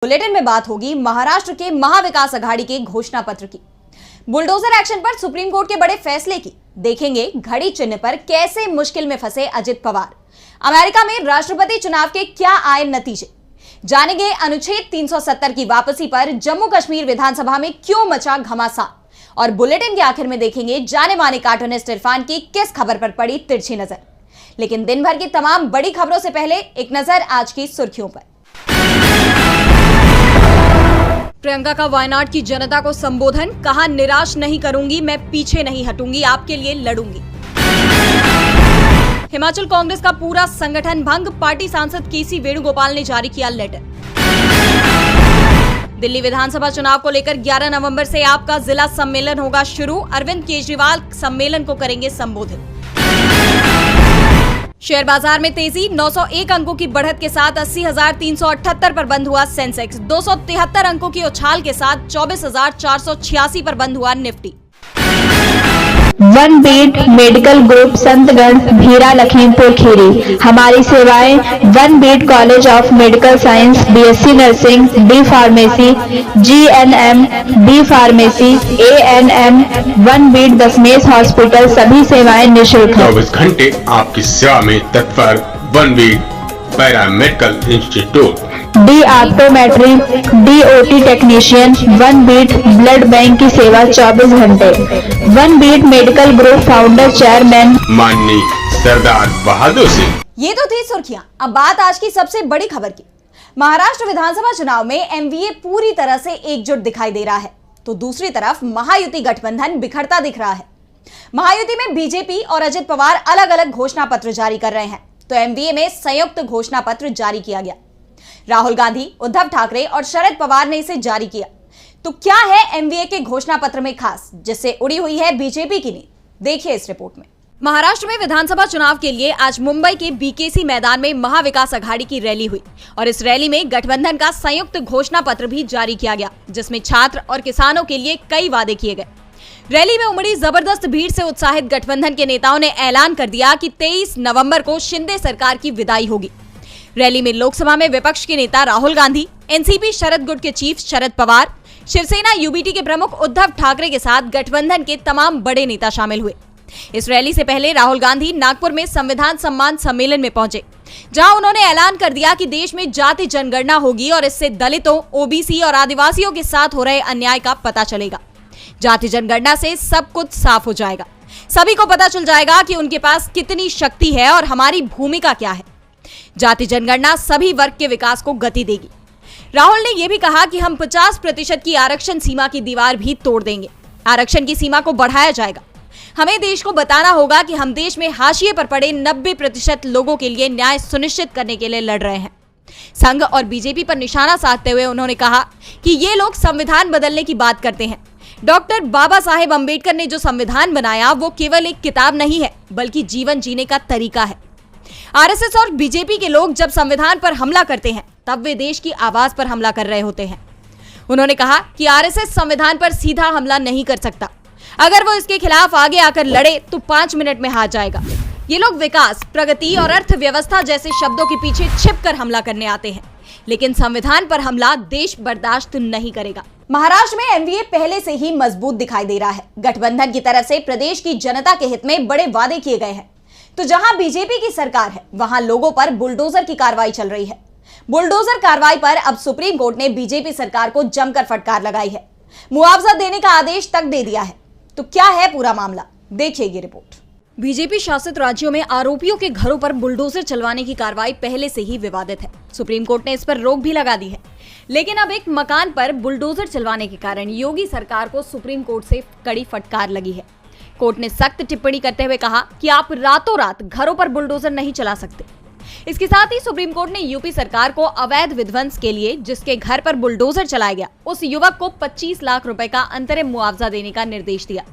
Bulletin में बात होगी महाराष्ट्र के महाविकास अघाड़ी के घोषणा पत्र की। बुलडोजर एक्शन पर सुप्रीम कोर्ट के बड़े फैसले की देखेंगे घड़ी चिन्ह पर कैसे मुश्किल में फंसे अजित पवार। अमेरिका में राष्ट्रपति चुनाव के क्या आए नतीजे, जानेंगे अनुच्छेद 370 की वापसी पर जम्मू कश्मीर विधानसभा में क्यों मचा घमासान। और बुलेटिन के आखिर में देखेंगे जाने माने कार्टूनिस्ट इरफान की किस खबर पर पड़ी तिरछी नजर। लेकिन दिन भर की तमाम बड़ी खबरों से पहले एक नजर आज की सुर्खियों पर। प्रियंका का वायनाड की जनता को संबोधन, कहा निराश नहीं करूंगी, मैं पीछे नहीं हटूंगी, आपके लिए लड़ूंगी। हिमाचल कांग्रेस का पूरा संगठन भंग, पार्टी सांसद केसी वेणुगोपाल ने जारी किया लेटर। दिल्ली विधानसभा चुनाव को लेकर 11 नवंबर से आपका जिला सम्मेलन होगा शुरू, अरविंद केजरीवाल सम्मेलन को करेंगे संबोधित। शेयर बाजार में तेजी, 901 अंकों की बढ़त के साथ 80,378 पर बंद हुआ सेंसेक्स, 273 अंकों की उछाल के साथ 24,486 पर बंद हुआ Nifty. One beat medical group Santgarh Bhira Lakhimpur Kheri. हमारी सेवाएं one beat college of medical science, BSc nursing, D pharmacy, GNM, D pharmacy, ANM, one beat Dashmesh hospital, सभी सेवाएं निःशुल्क हैं। 24 घंटे आपकी सेवा में तत्पर one beat paramedical institute, D optometry, D OT technician, one beat blood bank की सेवा 24 घंटे। One beat medical group founder chairman माननीय सरदार बहादुर सिंह। ये तो थी सुर्खियां। अब बात आज की सबसे बड़ी खबर की। महाराष्ट्र विधानसभा चुनाव में एमवीए पूरी तरह से एकजुट दिखाई दे रहा है, तो दूसरी तरफ महायुति गठबंधन बिखरता दिख रहा है। महायुति में बीजेपी और अजित पवार अलग अलग घोषणा पत्र जारी कर रहे हैं, तो एमवीए में संयुक्त घोषणा पत्र जारी किया गया। राहुल गांधी, उद्धव ठाकरे और शरद पवार ने इसे जारी किया। तो क्या है एमवीए के घोषणा पत्र में खास, जिससे उड़ी हुई है बीजेपी की नींद? देखिए इस रिपोर्ट में। महाराष्ट्र में विधानसभा चुनाव के लिए आज मुंबई के बीकेसी मैदान में महाविकास अघाड़ी की रैली हुई और इस रैली में गठबंधन का संयुक्त घोषणा पत्र भी जारी किया गया, जिसमें छात्र और किसानों के लिए कई वादे किए गए। रैली में उमड़ी जबरदस्त भीड़ से उत्साहित गठबंधन के नेताओं ने ऐलान कर दिया कि 23 नवंबर को शिंदे सरकार की विदाई होगी। रैली में लोकसभा में विपक्ष के नेता राहुल गांधी, एनसीपी शरद गुट के चीफ शरद पवार, शिवसेना यूबीटी के प्रमुख उद्धव ठाकरे के साथ गठबंधन के तमाम बड़े नेता शामिल हुए। इस रैली से पहले राहुल गांधी नागपुर में संविधान सम्मान सम्मेलन में पहुंचे, जहां उन्होंने ऐलान कर दिया कि देश में जाति जनगणना होगी और इससे दलितों, ओबीसी और आदिवासियों के साथ हो रहे अन्याय का पता चलेगा। जाति जनगणना से सब कुछ साफ हो जाएगा, सभी को पता चल जाएगा कि उनके पास कितनी शक्ति है और हमारी भूमिका क्या है। जाति जनगणना सभी वर्ग के विकास को गति देगी। राहुल ने यह भी कहा कि हम 50% की आरक्षण सीमा की दीवार भी तोड़ देंगे, आरक्षण की सीमा को बढ़ाया जाएगा। हमें देश को बताना होगा कि हम देश में हाशिए पर पड़े 90% लोगों के लिए न्याय सुनिश्चित करने के लिए लड़ रहे हैं। संघ और बीजेपी पर निशाना साधते हुए उन्होंने कहा कि ये लोग संविधान बदलने की बात करते हैं। डॉक्टर बाबा साहेब अंबेडकर ने जो संविधान बनाया वो केवल एक किताब नहीं है, बल्कि जीवन जीने का तरीका है। आरएसएस और बीजेपी के लोग जब संविधान पर हमला करते हैं, तब वे देश की आवाज पर हमला कर रहे होते हैं। उन्होंने कहा कि आरएसएस संविधान पर सीधा हमला नहीं कर सकता। अगर वो इसके खिलाफ आगे आकर लड़े तो 5 मिनट में हार जाएगा। ये लोग विकास, प्रगति और अर्थव्यवस्था जैसे शब्दों के पीछे छिपकर हमला करने आते हैं, लेकिन संविधान पर हमला देश बर्दाश्त नहीं करेगा। महाराष्ट्र में एमवीए पहले से ही मजबूत दिखाई दे रहा है। गठबंधन की तरफ से प्रदेश की जनता के हित में बड़े वादे किए गए हैं। तो जहां बीजेपी की सरकार है, वहां लोगों पर बुलडोजर की कार्रवाई चल रही है। बुलडोजर कार्रवाई पर अब सुप्रीम कोर्ट ने बीजेपी सरकार को जमकर फटकार लगाई है, मुआवजा देने का आदेश तक दे दिया है। तो क्या है पूरा मामला, देखिए ये रिपोर्ट। बीजेपी शासित राज्यों में आरोपियों के घरों पर बुलडोजर चलवाने की कार्रवाई पहले से ही विवादित है। सुप्रीम कोर्ट ने इस पर रोक भी लगा दी है, लेकिन अब एक मकान पर बुलडोजर चलवाने के कारण योगी सरकार को सुप्रीम कोर्ट से कड़ी फटकार लगी है। कोर्ट ने सख्त टिप्पणी करते हुए कहा कि आप रातों रात घरों पर बुलडोजर नहीं चला सकते। इसके साथ ही सुप्रीम कोर्ट ने यूपी सरकार को अवैध विध्वंस के लिए जिसके घर पर बुलडोजर चलाया गया, उस युवक को 25 लाख रुपए का अंतरिम मुआवजा देने का निर्देश दिया।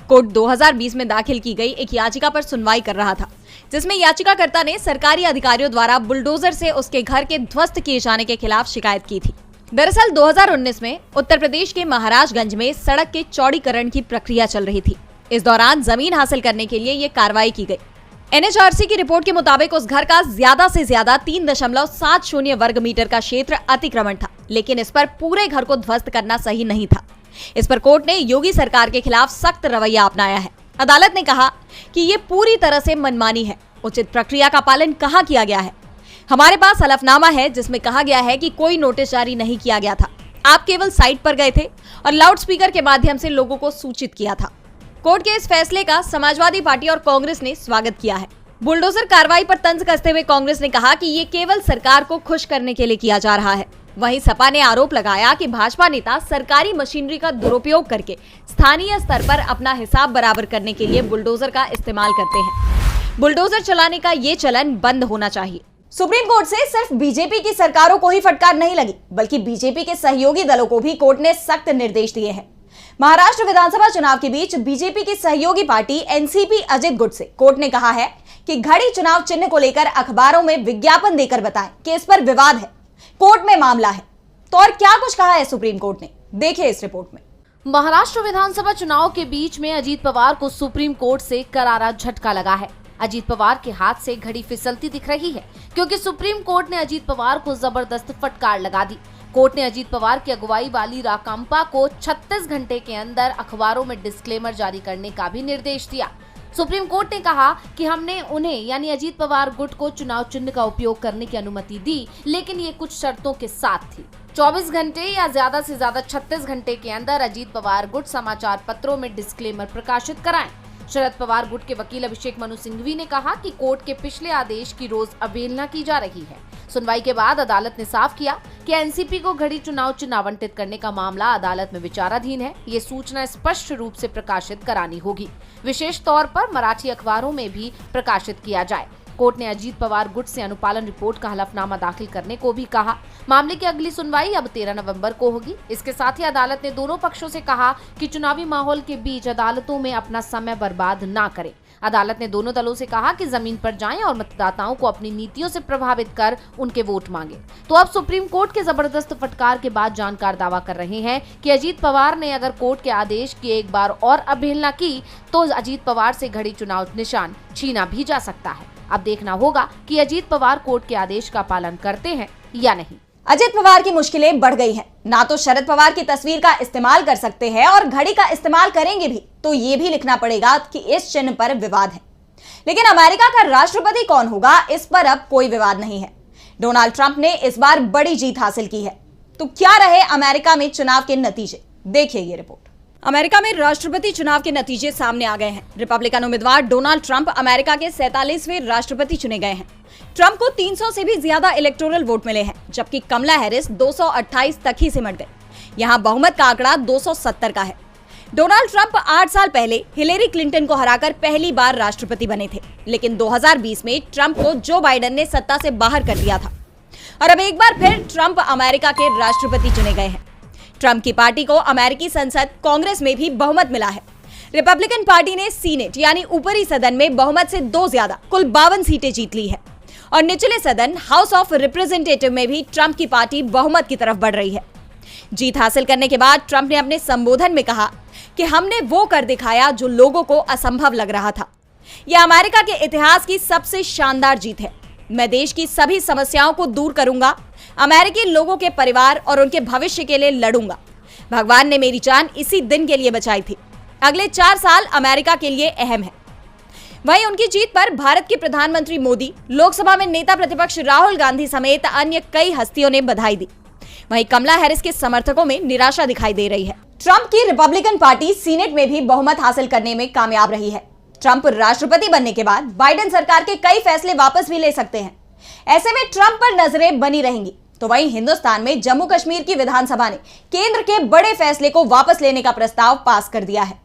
कोर्ट 2020 में दाखिल की गई एक याचिका पर सुनवाई कर रहा था, जिसमें याचिकाकर्ता ने सरकारी अधिकारियों द्वारा बुलडोजर से उसके घर के ध्वस्त किए जाने के खिलाफ शिकायत की थी। दरअसल 2019 में उत्तर प्रदेश के महाराजगंज में सड़क के चौड़ीकरण की प्रक्रिया चल रही थी। इस दौरान जमीन हासिल करने के लिए ये कार्रवाई की गई। एनएचआरसी की रिपोर्ट के मुताबिक उस घर का ज्यादा से ज्यादा 3.70 वर्ग मीटर का क्षेत्र अतिक्रमण था, लेकिन इस पर पूरे घर को ध्वस्त करना सही नहीं था। इस पर कोर्ट ने योगी सरकार के खिलाफ सख्त रवैया अपनाया है। अदालत ने कहा कि ये पूरी तरह से मनमानी है, उचित प्रक्रिया का पालन कहाँ किया गया है। हमारे पास हलफनामा है जिसमें कहा गया है कि कोई नोटिस जारी नहीं किया गया था, आप केवल साइट पर गए थे और लाउडस्पीकर के माध्यम से लोगों को सूचित किया था। कोर्ट के इस फैसले का समाजवादी पार्टी और कांग्रेस ने स्वागत किया है। बुलडोजर कार्रवाई पर तंज कसते हुए कांग्रेस ने कहा कि ये केवल सरकार को खुश करने के लिए किया जा रहा है। वहीं सपा ने आरोप लगाया कि भाजपा नेता सरकारी मशीनरी का दुरुपयोग करके स्थानीय स्तर पर अपना हिसाब बराबर करने के लिए बुलडोजर का इस्तेमाल करते हैं। बुलडोजर चलाने का ये चलन बंद होना चाहिए। सुप्रीम कोर्ट से सिर्फ बीजेपी की सरकारों को ही फटकार नहीं लगी, बल्कि बीजेपी के सहयोगी दलों को भी कोर्ट ने सख्त निर्देश दिए हैं। महाराष्ट्र विधानसभा चुनाव के बीच बीजेपी की सहयोगी पार्टी एनसीपी अजित गुट से कोर्ट ने कहा है कि घड़ी चुनाव चिन्ह को लेकर अखबारों में विज्ञापन देकर बताएं कि इस पर विवाद है, कोर्ट में मामला है। तो और क्या कुछ कहा है सुप्रीम कोर्ट ने, देखिए इस रिपोर्ट में। महाराष्ट्र विधानसभा चुनाव के बीच में अजीत पवार को सुप्रीम कोर्ट से करारा झटका लगा है। अजीत पवार के हाथ से घड़ी फिसलती दिख रही है, क्योंकि सुप्रीम कोर्ट ने अजीत पवार को जबरदस्त फटकार लगा दी। कोर्ट ने अजीत पवार की अगुवाई वाली राकांपा को 36 घंटे के अंदर अखबारों में डिस्क्लेमर जारी करने का भी निर्देश दिया। सुप्रीम कोर्ट ने कहा कि हमने उन्हें यानी अजीत पवार गुट को चुनाव चिन्ह का उपयोग करने की अनुमति दी, लेकिन ये कुछ शर्तों के साथ थी। 24 घंटे या ज्यादा से ज्यादा 36 घंटे के अंदर अजीत पवार गुट समाचार पत्रों में डिस्क्लेमर प्रकाशित कराएं। शरद पवार गुट के वकील अभिषेक मनु सिंघवी ने कहा कि कोर्ट के पिछले आदेश की रोज अवहेलना की जा रही है। सुनवाई के बाद अदालत ने साफ किया कि एनसीपी को घड़ी चुनाव चिन्ह आवंटित करने का मामला अदालत में विचाराधीन है। ये सूचना स्पष्ट रूप से प्रकाशित करानी होगी, विशेष तौर पर मराठी अखबारों में भी प्रकाशित किया जाए। कोर्ट ने अजीत पवार गुट से अनुपालन रिपोर्ट का हलफनामा दाखिल करने को भी कहा। मामले की अगली सुनवाई अब 13 नवंबर को होगी। इसके साथ ही अदालत ने दोनों पक्षों से कहा कि चुनावी माहौल के बीच अदालतों में अपना समय बर्बाद ना करें। अदालत ने दोनों दलों से कहा कि जमीन पर जाएं और मतदाताओं को अपनी नीतियों से प्रभावित कर उनके वोट मांगे। तो अब सुप्रीम कोर्ट के जबरदस्त फटकार के बाद जानकार दावा कर रहे हैं कि अजीत पवार ने अगर कोर्ट के आदेश की एक बार और अवहेलना की तो अजीत पवार से घड़ी चुनाव निशान छीना भी जा सकता है। अब देखना होगा कि अजीत पवार कोर्ट के आदेश का पालन करते हैं या नहीं। अजित पवार की मुश्किलें बढ़ गई हैं। ना तो शरद पवार की तस्वीर का इस्तेमाल कर सकते हैं और घड़ी का इस्तेमाल करेंगे भी तो ये भी लिखना पड़ेगा कि इस चिन्ह पर विवाद है। लेकिन अमेरिका का राष्ट्रपति कौन होगा, इस पर अब कोई विवाद नहीं है। डोनाल्ड ट्रंप ने इस बार बड़ी जीत हासिल की है। तो क्या रहे अमेरिका में चुनाव के नतीजे, देखिए ये रिपोर्ट। अमेरिका में राष्ट्रपति चुनाव के नतीजे सामने आ गए हैं। रिपब्लिकन उम्मीदवार डोनाल्ड ट्रंप अमेरिका के 47वें राष्ट्रपति चुने गए हैं। ट्रंप को 300 से भी ज्यादा इलेक्टोरल वोट मिले हैं, जबकि कमला हैरिस 228 तक ही सिमट गए। यहां बहुमत का आंकड़ा 270 का है। डोनाल्ड ट्रंप 8 साल पहले हिलेरी क्लिंटन को हराकर पहली बार राष्ट्रपति बने थे, लेकिन 2020 में ट्रंप को जो बाइडेन ने सत्ता से बाहर कर दिया था और अब एक बार फिर ट्रंप अमेरिका के राष्ट्रपति चुने गए हैं। ट्रंप की पार्टी को अमेरिकी संसद कांग्रेस में भी बहुमत मिला है। रिपब्लिकन पार्टी ने सीनेट यानी ऊपरी सदन में बहुमत से 2 ज्यादा कुल 52 सीटें जीत ली है और निचले सदन हाउस ऑफ रिप्रेजेंटेटिव में भी ट्रंप की पार्टी बहुमत की तरफ बढ़ रही है। जीत हासिल करने के बाद ट्रंप ने अपने संबोधन में कहा कि हमने वो कर दिखाया जो लोगों को असंभव लग रहा था। यह अमेरिका के इतिहास की सबसे शानदार जीत है। मैं देश की सभी समस्याओं को दूर करूंगा, अमेरिकी लोगों के परिवार और उनके भविष्य के लिए लड़ूंगा। भगवान ने मेरी जान इसी दिन के लिए बचाई थी। अगले 4 साल अमेरिका के लिए अहम है। वहीं उनकी जीत पर भारत के प्रधानमंत्री मोदी, लोकसभा में नेता प्रतिपक्ष राहुल गांधी समेत अन्य कई हस्तियों ने बधाई दी। वहीं कमला हैरिस के समर्थकों में निराशा दिखाई दे रही है। ट्रंप की रिपब्लिकन पार्टी सीनेट में भी बहुमत हासिल करने में कामयाब रही है। ट्रंप राष्ट्रपति बनने के बाद बाइडेन सरकार के कई फैसले वापस भी ले सकते हैं। ऐसे में ट्रंप पर नजरें बनी रहेंगी। तो वहीं हिंदुस्तान में जम्मू कश्मीर की विधानसभा ने केंद्र के बड़े फैसले को वापस लेने का प्रस्ताव पास कर दिया है।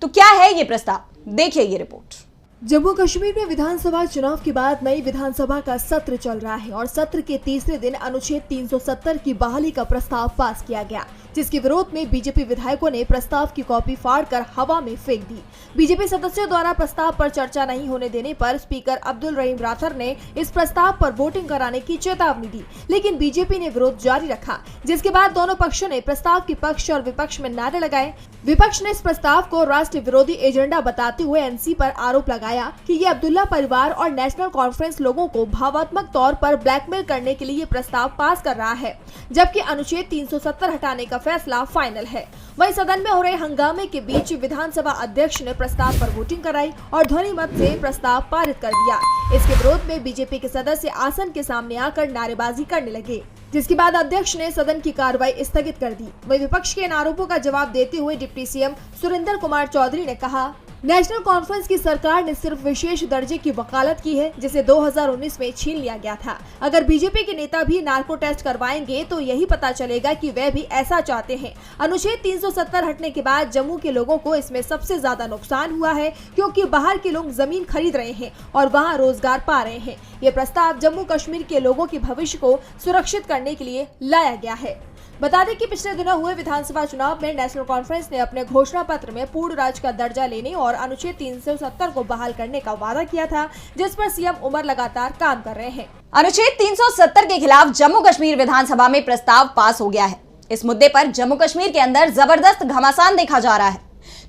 तो क्या है ये प्रस्ताव, देखिए ये रिपोर्ट। जम्मू कश्मीर में विधानसभा चुनाव के बाद नई विधानसभा का सत्र चल रहा है और सत्र के तीसरे दिन अनुच्छेद 370 की बहाली का प्रस्ताव पास किया गया, जिसके विरोध में बीजेपी विधायकों ने प्रस्ताव की कॉपी फाड़कर हवा में फेंक दी। बीजेपी सदस्यों द्वारा प्रस्ताव पर चर्चा नहीं होने देने पर स्पीकर अब्दुल रहीम राठौर ने इस प्रस्ताव पर वोटिंग कराने की चेतावनी दी, लेकिन बीजेपी ने विरोध जारी रखा, जिसके बाद दोनों पक्षों ने प्रस्ताव के पक्ष और विपक्ष में नारे लगाए। विपक्ष ने इस प्रस्ताव को राष्ट्र विरोधी एजेंडा बताते हुए एनसी पर आरोप लगाए बताया कि ये अब्दुल्ला परिवार और नेशनल कॉन्फ्रेंस लोगों को भावात्मक तौर पर ब्लैकमेल करने के लिए ये प्रस्ताव पास कर रहा है, जबकि अनुच्छेद 370 हटाने का फैसला फाइनल है। वहीं सदन में हो रहे हंगामे के बीच विधानसभा अध्यक्ष ने प्रस्ताव पर वोटिंग कराई और ध्वनि मत से प्रस्ताव पारित कर दिया। इसके विरोध में बीजेपी के सदस्य आसन के सामने आकर नारेबाजी करने लगे, जिसके बाद अध्यक्ष ने सदन की कार्रवाई स्थगित कर दी। वहीं विपक्ष के इन आरोपों का जवाब देते हुए डिप्टी सीएम सुरेंद्र कुमार चौधरी ने कहा, नेशनल कॉन्फ्रेंस की सरकार ने सिर्फ विशेष दर्जे की वकालत की है, जिसे 2019 में छीन लिया गया था। अगर बीजेपी के नेता भी नार्को टेस्ट करवाएंगे तो यही पता चलेगा कि वे भी ऐसा चाहते हैं। अनुच्छेद 370 हटने के बाद जम्मू के लोगों को इसमें सबसे ज्यादा नुकसान हुआ है, क्योंकि बाहर के लोग जमीन खरीद रहे हैं और वहां रोजगार पा रहे हैं। ये प्रस्ताव जम्मू कश्मीर के लोगों के भविष्य को सुरक्षित करने के लिए लाया गया है। बता दें कि पिछले दिनों हुए विधानसभा चुनाव में नेशनल कॉन्फ्रेंस ने अपने घोषणा पत्र में पूर्ण राज्य का दर्जा लेने और अनुच्छेद 370 को बहाल करने का वादा किया था, जिस पर सीएम उमर लगातार काम कर रहे हैं। अनुच्छेद 370 के खिलाफ जम्मू कश्मीर विधानसभा में प्रस्ताव पास हो गया है। इस मुद्दे पर जम्मू कश्मीर के अंदर जबरदस्त घमासान देखा जा रहा है,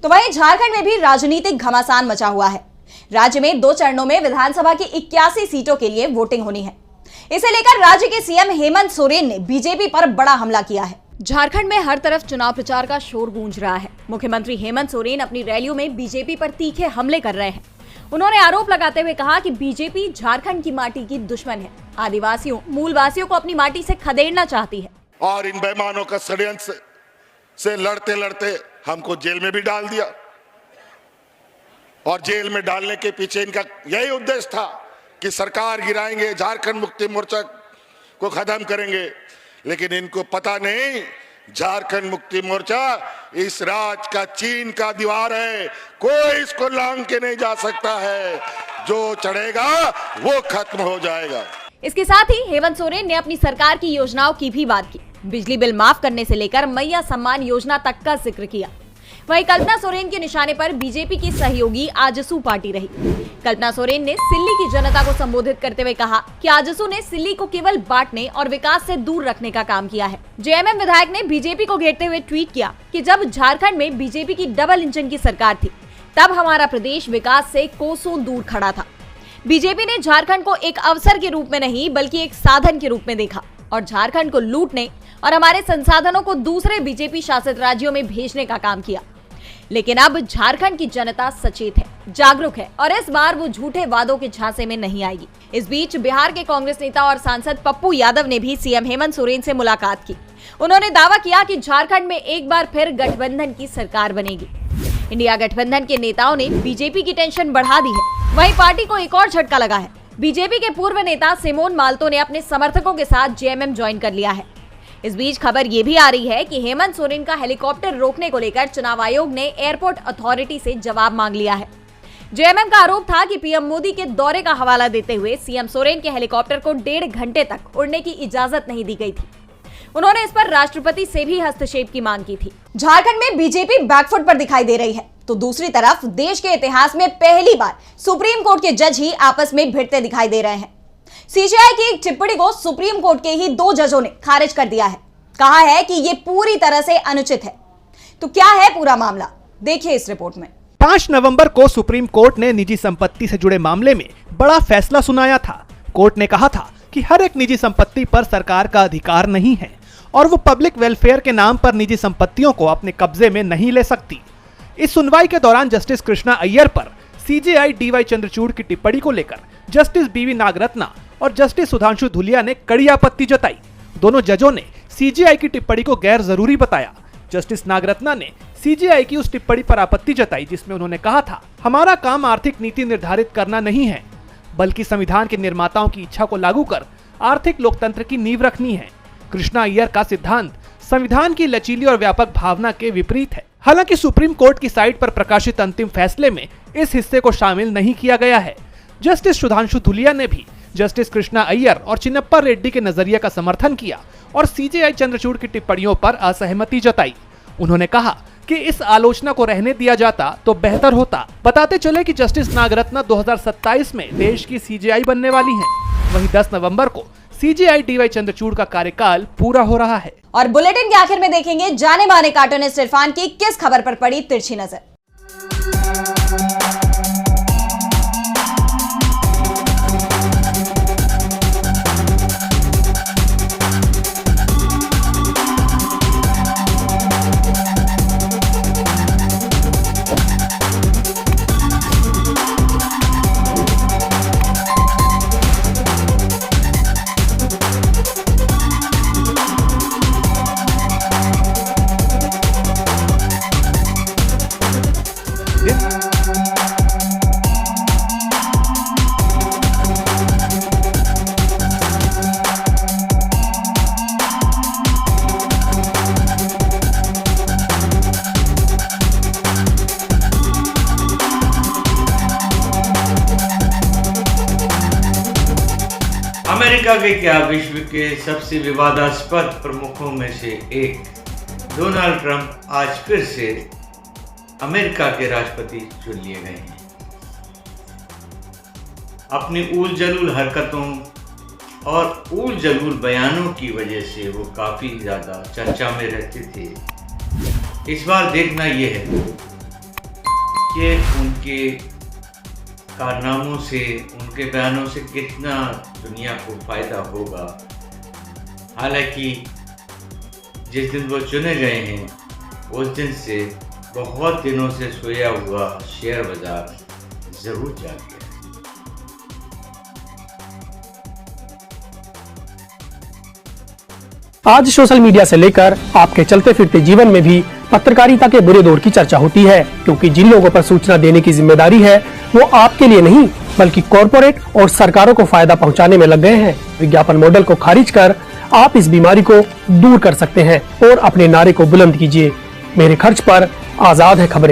तो वहीं झारखंड में भी राजनीतिक घमासान मचा हुआ है। राज्य में 2 चरणों में विधानसभा की 81 सीटों के लिए वोटिंग होनी है। इसे लेकर राज्य के सीएम हेमंत सोरेन ने बीजेपी पर बड़ा हमला किया है। झारखंड में हर तरफ चुनाव प्रचार का शोर गूंज रहा है। मुख्यमंत्री हेमंत सोरेन अपनी रैलियों में बीजेपी पर तीखे हमले कर रहे हैं। उन्होंने आरोप लगाते हुए कहा कि बीजेपी झारखंड की माटी की दुश्मन है, आदिवासियों मूलवासियों को अपनी माटी से खदेड़ना चाहती है। और इन बेईमानों का षड्यंत्र से लड़ते लड़ते हमको जेल में भी डाल दिया, और जेल में डालने के पीछे इनका यही उद्देश्य था कि सरकार गिराएंगे, झारखंड मुक्ति मोर्चा को खत्म करेंगे। लेकिन इनको पता नहीं, झारखंड मुक्ति मोर्चा इस राज्य का चीन का दीवार है, कोई इसको लांग के नहीं जा सकता है। जो चढ़ेगा वो खत्म हो जाएगा। इसके साथ ही हेमंत सोरेन ने अपनी सरकार की योजनाओं की भी बात की। बिजली बिल माफ करने से लेकर मैया सम्मान योजना तक का जिक्र किया। वहीं कल्पना सोरेन के निशाने पर बीजेपी की सहयोगी आजसू पार्टी रही। कल्पना सोरेन ने सिल्ली की जनता को संबोधित करते हुए कहा कि आजसू ने सिल्ली को केवल बांटने और विकास से दूर रखने का काम किया है। जेएमएम विधायक ने बीजेपी को घेरते हुए ट्वीट किया कि जब झारखंड में बीजेपी की डबल इंजन की सरकार थी, तब हमारा प्रदेश विकास से कोसों दूर खड़ा था। बीजेपी ने झारखंड को एक अवसर के रूप में नहीं बल्कि एक साधन के रूप में देखा और झारखंड को लूटने और हमारे संसाधनों को दूसरे बीजेपी शासित राज्यों में भेजने का काम किया। लेकिन अब झारखंड की जनता सचेत है, जागरूक है और इस बार वो झूठे वादों के झांसे में नहीं आएगी। इस बीच बिहार के कांग्रेस नेता और सांसद पप्पू यादव ने भी सीएम हेमंत सोरेन से मुलाकात की। उन्होंने दावा किया कि झारखंड में एक बार फिर गठबंधन की सरकार बनेगी। इंडिया गठबंधन के नेताओं ने बीजेपी की टेंशन बढ़ा दी है। वहीं पार्टी को एक और झटका लगा है। बीजेपी के पूर्व नेता सिमोन माल्तो ने अपने समर्थकों के साथ जेएमएम ज्वाइन कर लिया है। इस बीच खबर ये भी आ रही है कि हेमंत सोरेन का हेलीकॉप्टर रोकने को लेकर चुनाव आयोग ने एयरपोर्ट अथॉरिटी से जवाब मांग लिया है। जेएमएम का आरोप था कि पीएम मोदी के दौरे का हवाला देते हुए सीएम सोरेन के हेलीकॉप्टर को 1.5 घंटे तक उड़ने की इजाजत नहीं दी गई थी। उन्होंने इस पर राष्ट्रपति से भी हस्तक्षेप की मांग की थी। झारखंड में बीजेपी बैकफुट पर दिखाई दे रही है, तो दूसरी तरफ देश के इतिहास में पहली बार सुप्रीम कोर्ट के जज ही आपस में भिड़ते दिखाई दे रहे हैं। सीजेआई की एक टिप्पणी को सुप्रीम कोर्ट के ही 2 जजों ने खारिज कर दिया है। कहा है कि ये पूरी तरह से अनुचित है। तो क्या है पूरा मामला, देखिए इस रिपोर्ट में। 5 नवंबर को सुप्रीम कोर्ट ने निजी संपत्ति से जुड़े मामले में बड़ा फैसला सुनाया था। कोर्ट ने कहा था कि हर एक निजी संपत्ति पर सरकार का अधिकार नहीं है और वो पब्लिक वेलफेयर के नाम पर निजी संपत्तियों को अपने कब्जे में नहीं ले सकती। इस सुनवाई के दौरान जस्टिस कृष्णा अय्यर पर सीजेआई डीवाई चंद्रचूड़ की टिप्पणी को लेकर जस्टिस बीवी नागरत्ना और जस्टिस सुधांशु धुलिया ने कड़ी आपत्ति जताई। दोनों जजों ने सीजेआई की टिप्पणी को गैर जरूरी बताया। जस्टिस नागरत्ना ने सीजेआई की उस टिप्पणी पर आपत्ति जताई जिसमें उन्होंने कहा था, हमारा काम आर्थिक नीति निर्धारित करना नहीं है, बल्कि संविधान के निर्माताओं की इच्छा को लागू कर आर्थिक लोकतंत्र की नींव रखनी है। कृष्णा अय्यर का सिद्धांत संविधान की लचीली और व्यापक भावना के विपरीत है। हालांकि सुप्रीम कोर्ट की साइट पर प्रकाशित अंतिम फैसले में इस हिस्से को शामिल नहीं किया गया है। जस्टिस सुधांशु धुलिया ने भी जस्टिस कृष्णा अय्यर और चिन्नप्पा रेड्डी के नजरिए का समर्थन किया और सीजेआई चंद्रचूड़ की टिप्पणियों पर असहमति जताई। उन्होंने कहा कि इस आलोचना को रहने दिया जाता तो बेहतर होता। बताते चले कि जस्टिस नागरत्ना 2027 में देश की सीजेआई बनने वाली हैं। वहीं 10 नवंबर को सीजेआई डीवाई चंद्रचूड़ का कार्यकाल पूरा हो रहा है। और बुलेटिन के आखिर में देखेंगे जाने माने कार्टूनिस्ट इरफान की किस खबर पर पड़ी तिरछी नजर। अमेरिका के क्या विश्व के सबसे विवादास्पद प्रमुखों में से एक डोनाल्ड ट्रंप आज फिर से अमेरिका के राष्ट्रपति चुन लिए गए हैं। अपनी ऊल जलूल हरकतों और ऊल जलूल बयानों की वजह से वो काफ़ी ज़्यादा चर्चा में रहते थे। इस बार देखना ये है कि उनके कारनामों से, उनके बयानों से कितना दुनिया को फ़ायदा होगा। हालांकि जिस दिन वो चुने गए हैं उस दिन से बहुत दिनों से सोया हुआ शेयर बाजार ज़रूर जाग गया। आज सोशल मीडिया से लेकर आपके चलते फिरते जीवन में भी पत्रकारिता के बुरे दौर की चर्चा होती है, क्योंकि जिन लोगों पर सूचना देने की जिम्मेदारी है वो आपके लिए नहीं बल्कि कॉरपोरेट और सरकारों को फायदा पहुंचाने में लग गए हैं। विज्ञापन मॉडल को खारिज कर आप इस बीमारी को दूर कर सकते हैं और अपने नारे को बुलंद कीजिए। मेरे खर्च पर आजाद है खबरें।